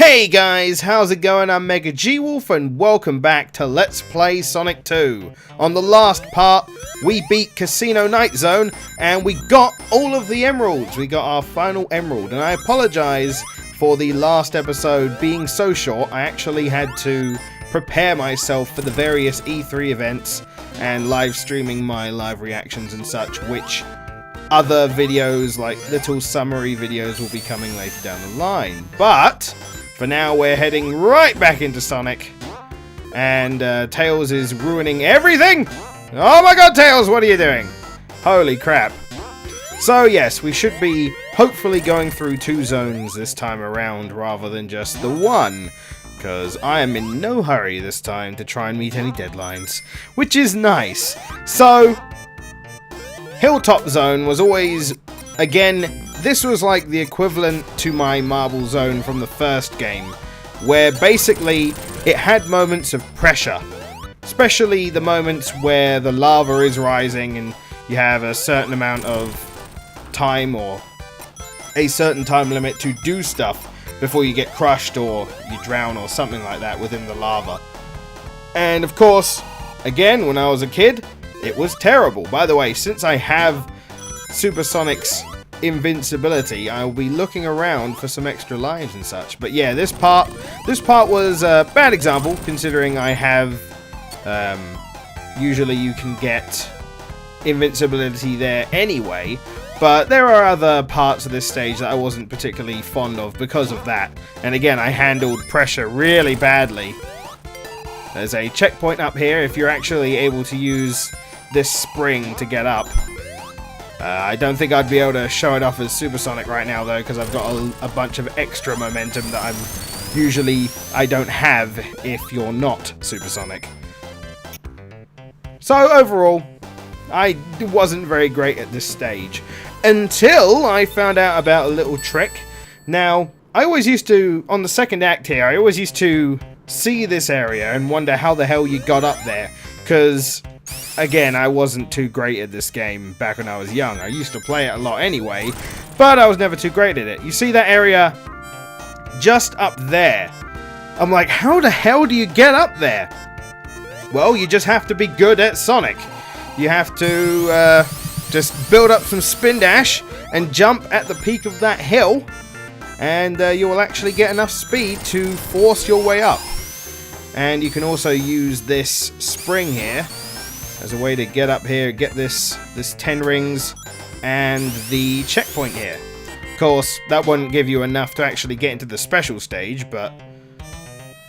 Hey guys, how's it going? I'm MegaGWolf and welcome back to Let's Play Sonic 2. On the last part, we beat Casino Night Zone and we got all of the emeralds. We got our final emerald, and I apologize for the last episode being so short. I actually had to prepare myself for the various E3 events and live streaming my live reactions and such, which other videos, like little summary videos, will be coming later down the line. But for now, we're heading right back into Sonic, and Tails is ruining everything. Oh my god, Tails, what are you doing? Holy crap. So yes, we should be hopefully going through 2 zones this time around rather than just the one, because I am in no hurry this time to try and meet any deadlines, which is nice. So Hilltop Zone was always, again, this was like the equivalent to my Marble Zone from the first game, where basically it had moments of pressure, especially the moments where the lava is rising and you have a certain amount of time or a certain time limit to do stuff before you get crushed or you drown or something like that within the lava. And of course, again, when I was a kid, it was terrible. By the way, since I have Supersonic's invincibility, I'll be looking around for some extra lives and such. But yeah, this part was a bad example, considering I have usually you can get invincibility there anyway, but there are other parts of this stage that I wasn't particularly fond of because of that. And again, I handled pressure really badly. There's a checkpoint up here if you're actually able to use this spring to get up. I don't think I'd be able to show it off as Supersonic right now though, because I've got a bunch of extra momentum that I don't have if you're not Supersonic. So overall, I wasn't very great at this stage until I found out about a little trick. Now, I always used to, on the second act here, I always used to see this area and wonder how the hell you got up there, because again, I wasn't too great at this game back when I was young. I used to play it a lot anyway, but I was never too great at it. You see that area just up there? I'm like, how the hell do you get up there? Well, you just have to be good at Sonic. You have to just build up some spin dash and jump at the peak of that hill, and you will actually get enough speed to force your way up. And you can also use this spring here as a way to get up here, get this 10 rings and the checkpoint here. Of course, that wouldn't give you enough to actually get into the special stage, but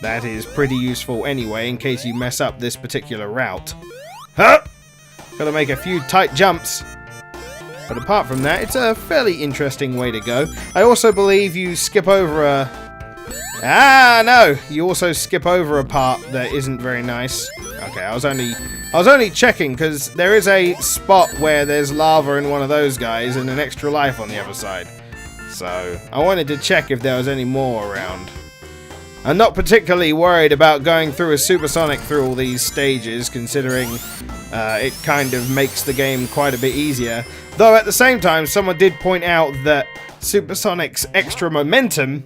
that is pretty useful anyway in case you mess up this particular route. Huh! Gotta make a few tight jumps. But apart from that, it's a fairly interesting way to go. I also believe you skip over a... no! You also skip over a part that isn't very nice. Okay, I was only checking because there is a spot where there's lava in one of those guys and an extra life on the other side. So I wanted to check if there was any more around. I'm not particularly worried about going through a Supersonic through all these stages, considering it kind of makes the game quite a bit easier. Though at the same time, someone did point out that Supersonic's extra momentum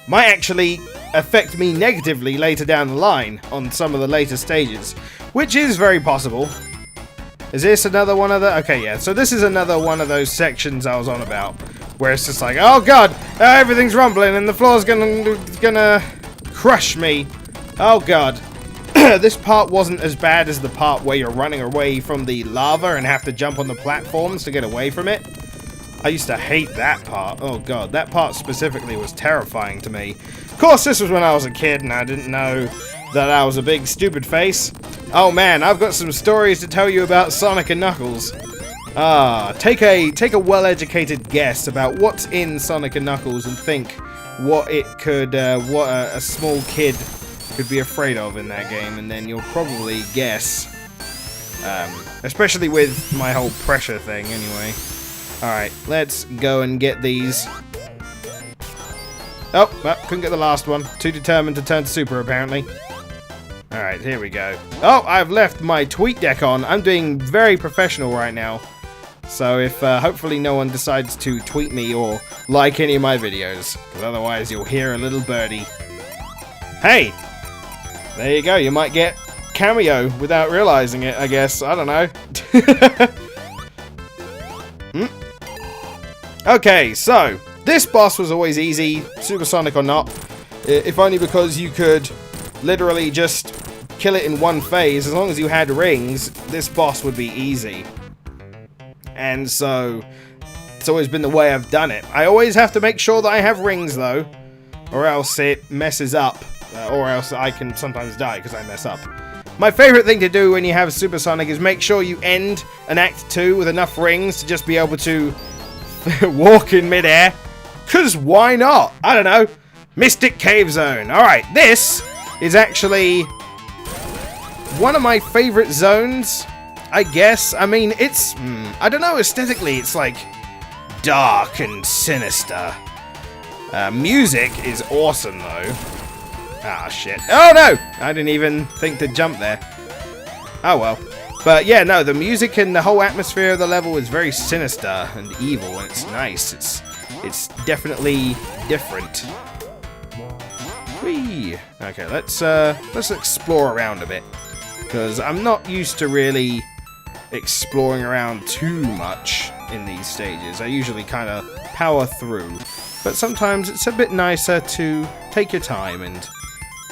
might actually affect me negatively later down the line on some of the later stages, which is very possible. Is this another one of the... Okay, yeah, so this is another one of those sections I was on about, where it's just like, oh god, everything's rumbling and the floor's gonna crush me. Oh god. This part wasn't as bad as the part where you're running away from the lava and have to jump on the platforms to get away from it. I used to hate that part. Oh god, that part specifically was terrifying to me. Of course, this was when I was a kid and I didn't know that I was a big stupid face. Oh man, I've got some stories to tell you about Sonic and Knuckles. Take a well-educated guess about what's in Sonic and Knuckles and think what it could, what a small kid could be afraid of in that game, and then you'll probably guess. Especially with my whole pressure thing, anyway. Alright, let's go and get these. Oh, well, couldn't get the last one. Too determined to turn to super, apparently. Alright, here we go. Oh, I've left my tweet deck on. I'm doing very professional right now. So if hopefully no one decides to tweet me or like any of my videos, because otherwise you'll hear a little birdie. Hey! There you go, you might get cameo without realizing it, I guess. I don't know. Okay, so this boss was always easy, supersonic or not, if only because you could literally just kill it in one phase. As long as you had rings, this boss would be easy. And so it's always been the way I've done it. I always have to make sure that I have rings though, or else it messes up, or else I can sometimes die because I mess up. My favorite thing to do when you have supersonic is make sure you end an Act 2 with enough rings to just be able to walk in midair. Cause why not? I don't know. Mystic Cave Zone. Alright, this is actually one of my favorite zones, I guess. I mean, it's, I don't know, aesthetically it's like dark and sinister. Music is awesome though. Ah, shit. Oh no! I didn't even think to jump there. Oh well. But yeah, no, the music and the whole atmosphere of the level is very sinister and evil, and it's nice. It's definitely different. Whee! Okay, let's explore around a bit, because I'm not used to really exploring around too much in these stages. I usually kind of power through, but sometimes it's a bit nicer to take your time and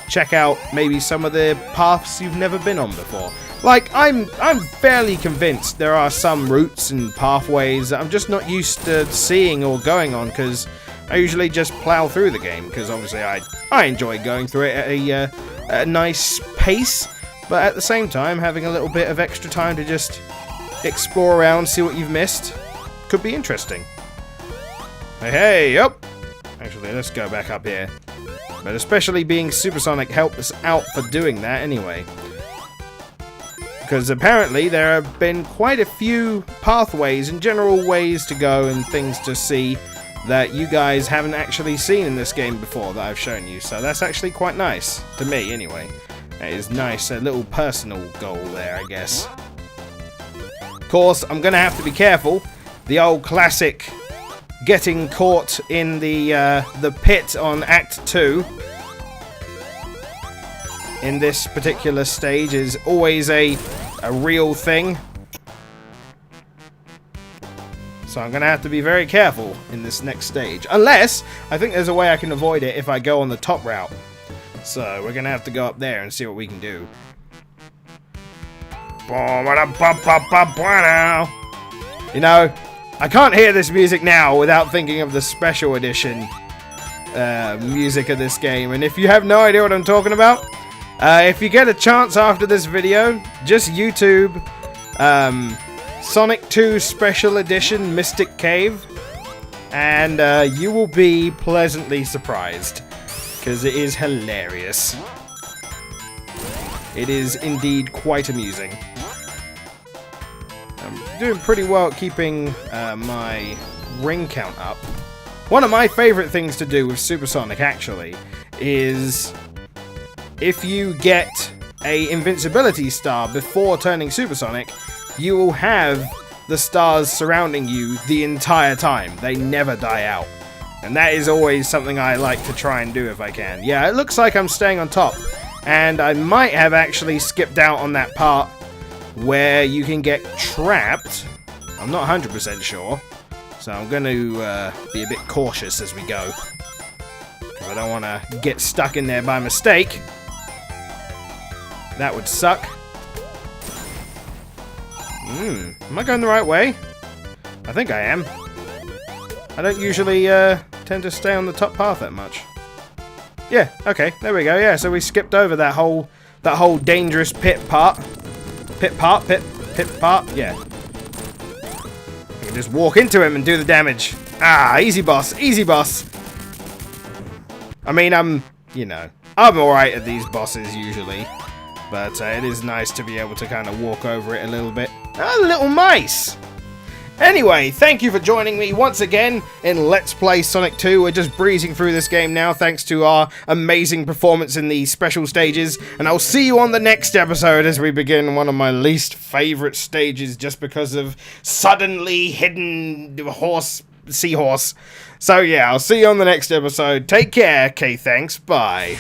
check out maybe some of the paths you've never been on before. Like, I'm fairly convinced there are some routes and pathways that I'm just not used to seeing or going on, because I usually just plow through the game, because obviously I enjoy going through it at a nice pace, but at the same time having a little bit of extra time to just explore around, see what you've missed, could be interesting. Hey, up! Actually, let's go back up here. But especially being supersonic helped us out for doing that anyway. Because apparently there have been quite a few pathways and general ways to go and things to see that you guys haven't actually seen in this game before that I've shown you. So that's actually quite nice, to me anyway. That is nice, a little personal goal there, I guess. Of course, I'm going to have to be careful. The old classic getting caught in the pit on Act 2 in this particular stage is always a real thing. So I'm going to have to be very careful in this next stage. Unless, I think there's a way I can avoid it if I go on the top route. So we're going to have to go up there and see what we can do. You know, I can't hear this music now without thinking of the special edition music of this game. And if you have no idea what I'm talking about, if you get a chance after this video, just YouTube Sonic 2 Special Edition Mystic Cave, and you will be pleasantly surprised, because it is hilarious. It is indeed quite amusing. I'm doing pretty well at keeping my ring count up. One of my favorite things to do with Supersonic, actually, is if you get a invincibility star before turning supersonic, you will have the stars surrounding you the entire time. They never die out. And that is always something I like to try and do if I can. Yeah, it looks like I'm staying on top. And I might have actually skipped out on that part where you can get trapped. I'm not 100% sure. So I'm going to be a bit cautious as we go, because I don't want to get stuck in there by mistake. That would suck. Am I going the right way? I think I am. I don't usually tend to stay on the top path that much. Yeah, okay, there we go. Yeah, so we skipped over that whole dangerous pit part. Pit part? Yeah. I can just walk into him and do the damage. Ah, easy boss, easy boss. I mean, I'm alright at these bosses usually. But it is nice to be able to kind of walk over it a little bit. Ah, little mice! Anyway, thank you for joining me once again in Let's Play Sonic 2. We're just breezing through this game now thanks to our amazing performance in the special stages, and I'll see you on the next episode as we begin one of my least favourite stages just because of suddenly hidden seahorse. So yeah, I'll see you on the next episode. Take care. Okay, thanks. Bye.